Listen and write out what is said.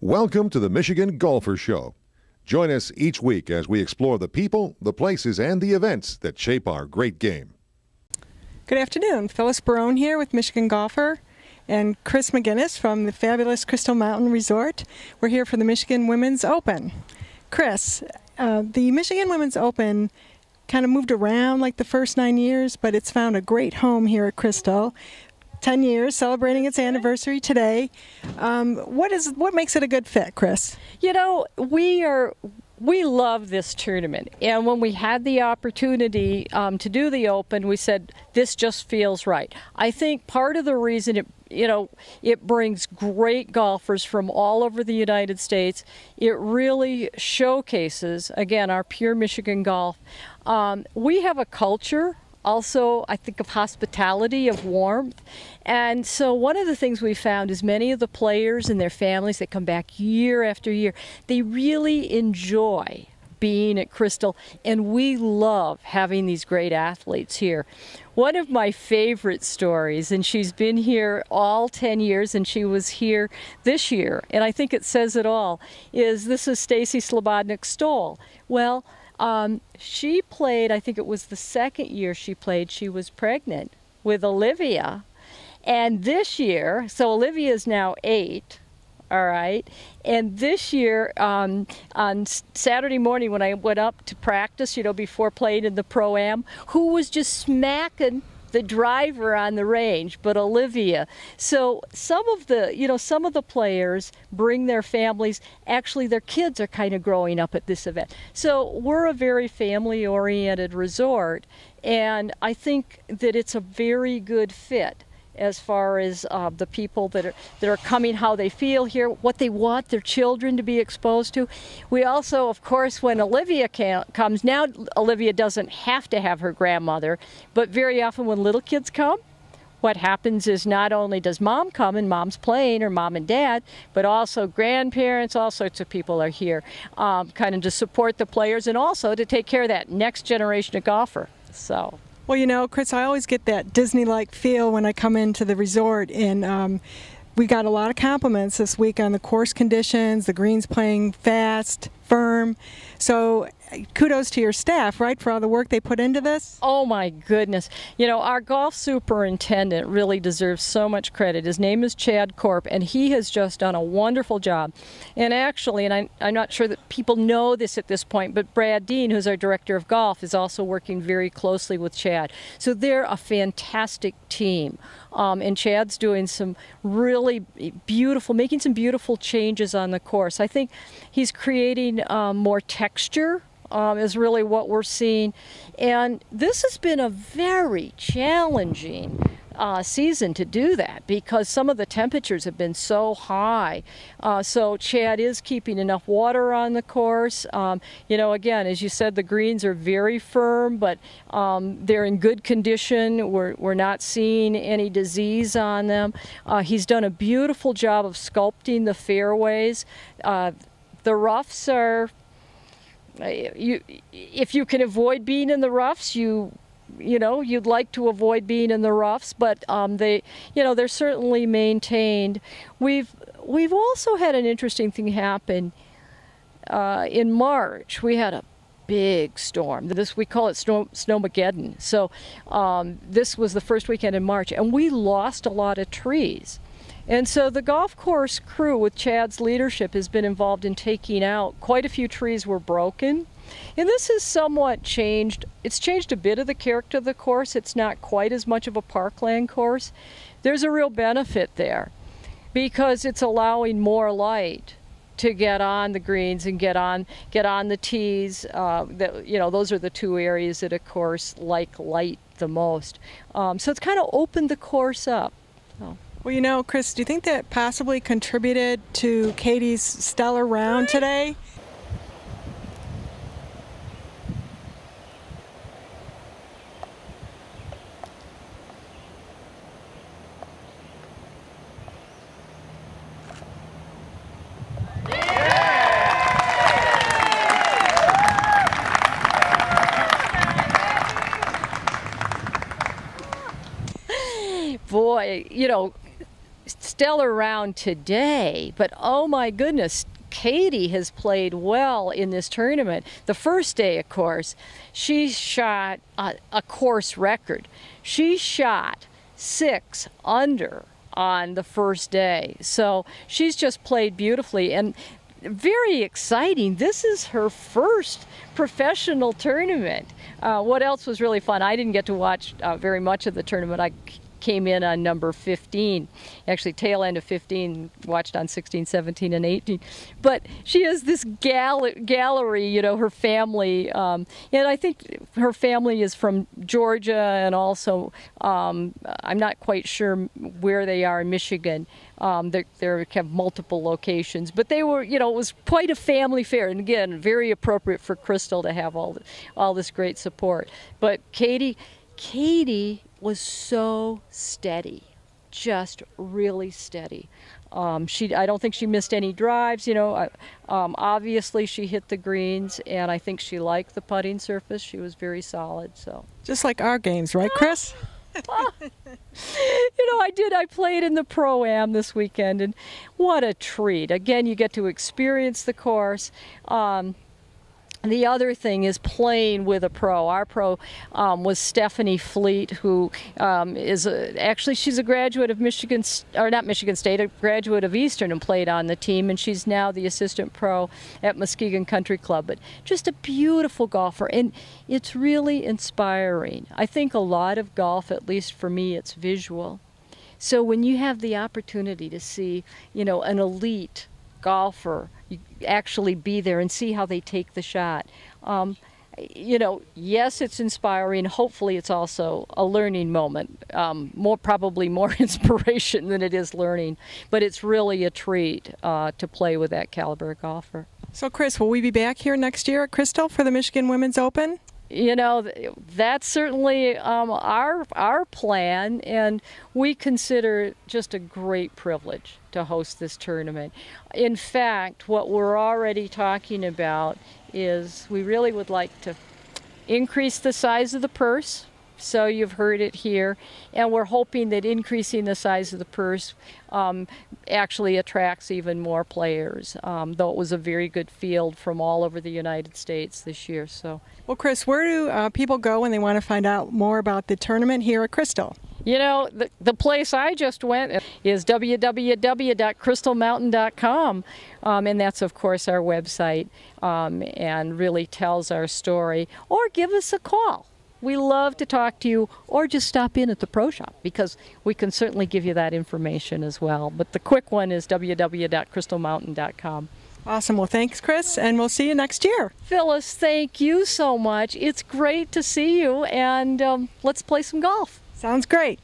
Welcome to the Michigan Golfer Show. Join us each week as we explore the people, the places, and the events that shape our great game. Good afternoon. Phyllis Barone here with Michigan Golfer and Chris MacInnes from the fabulous Crystal Mountain Resort. We're here for the Michigan Women's Open. Chris, the Michigan Women's Open kind of moved around like the first 9 years, but it's found a great home here at Crystal. 10 years, celebrating its anniversary today. What makes it a good fit, Chris? You know, we love this tournament, and when we had the opportunity to do the Open, we said this just feels right. I think part of the reason it brings great golfers from all over the United States. It really showcases, again, our pure Michigan golf. We have a culture also, I think, of hospitality, of warmth. And so one of the things we found is many of the players and their families that come back year after year, they really enjoy being at Crystal, and we love having these great athletes here. One of my favorite stories, and she's been here all 10 years, and she was here this year, and I think it says it all, is this is Stacy Slobodnik-Stoll. Well, she played, I think it was the second year she played, she was pregnant with Olivia. And this year, so Olivia is now 8, all right? And this year, on Saturday morning when I went up to practice, before playing in the Pro-Am, who was just smacking the driver on the range, but Olivia. So some of the players bring their families. Actually, their kids are kind of growing up at this event. So we're a very family-oriented resort, and I think that it's a very good fit as far as the people that are coming, how they feel here, what they want their children to be exposed to. We also, of course, when Olivia comes, now Olivia doesn't have to have her grandmother, but very often when little kids come, what happens is not only does mom come and mom's playing, or mom and dad, but also grandparents, all sorts of people are here kind of to support the players and also to take care of that next generation of golfer. So. Well, Chris, I always get that Disney-like feel when I come into the resort, and we got a lot of compliments this week on the course conditions, the greens playing fast, firm. So kudos to your staff, right, for all the work they put into this? Oh my goodness. Our golf superintendent really deserves so much credit. His name is Chad Korp, and he has just done a wonderful job. And actually, and I'm not sure that people know this at this point, but Brad Dean, who's our director of golf, is also working very closely with Chad. So they're a fantastic team. And Chad's doing some really beautiful, making some beautiful changes on the course. I think he's creating more texture is really what we're seeing. And this has been a very challenging season to do that because some of the temperatures have been so high. So Chad is keeping enough water on the course. Again, as you said, the greens are very firm, but they're in good condition. We're not seeing any disease on them. He's done a beautiful job of sculpting the fairways. The roughs are, if you can avoid being in the roughs, you'd like to avoid being in the roughs, but they're certainly maintained. We've also had an interesting thing happen in March. We had a big storm. We call it Snowmageddon. So this was the first weekend in March, and we lost a lot of trees. And so the golf course crew, with Chad's leadership, has been involved in taking out quite a few trees were broken. And this has somewhat changed. It's changed a bit of the character of the course. It's not quite as much of a parkland course. There's a real benefit there because it's allowing more light to get on the greens and get on the tees. Those are the two areas that, of course, like light the most. So it's kind of opened the course up. So. Well, Chris, do you think that possibly contributed to Katie's stellar round today? Boy, stellar round today, but oh my goodness, Katie has played well in this tournament. The first day, of course, she shot a course record. She shot 6 under on the first day. So she's just played beautifully and very exciting. This is her first professional tournament. What else was really fun? I didn't get to watch very much of the tournament. I came in on number 15, actually tail end of 15, watched on 16, 17, and 18. But she has this gallery, you know, her family, and I think her family is from Georgia, and also I'm not quite sure where they are in Michigan. They have multiple locations, but they were, you know, it was quite a family fair, and again, very appropriate for Crystal to have all this great support. But Katie was so steady, just really steady. I don't think she missed any drives, you know. Obviously she hit the greens, and I think she liked the putting surface. She was very solid. So just like our games, right, Chris? You know, I played in the Pro-Am this weekend, and what a treat. Again, you get to experience the course. The other thing is playing with a pro. Our pro was Stephanie Fleet, who is actually she's a graduate of Michigan, or not Michigan State, a graduate of Eastern, and played on the team, and she's now the assistant pro at Muskegon Country Club. But just a beautiful golfer, and it's really inspiring. I think a lot of golf, at least for me, it's visual. So when you have the opportunity to see, you know, an elite golfer, you actually be there and see how they take the shot. You know, yes, it's inspiring. Hopefully it's also a learning moment. Probably more inspiration than it is learning. But it's really a treat to play with that caliber golfer. So Chris, will we be back here next year at Crystal for the Michigan Women's Open? You know, that's certainly our plan, and we consider it just a great privilege to host this tournament. In fact, what we're already talking about is we really would like to increase the size of the purse. So you've heard it here, and we're hoping that increasing the size of the purse actually attracts even more players, though it was a very good field from all over the United States this year. So, well, Chris, where do people go when they want to find out more about the tournament here at Crystal? You know, the place I just went is www.crystalmountain.com, and that's, of course, our website, and really tells our story. Or give us a call. We love to talk to you, or just stop in at the pro shop, because we can certainly give you that information as well. But the quick one is www.crystalmountain.com. Awesome. Well, thanks, Chris, and we'll see you next year. Phyllis, thank you so much. It's great to see you, and let's play some golf. Sounds great.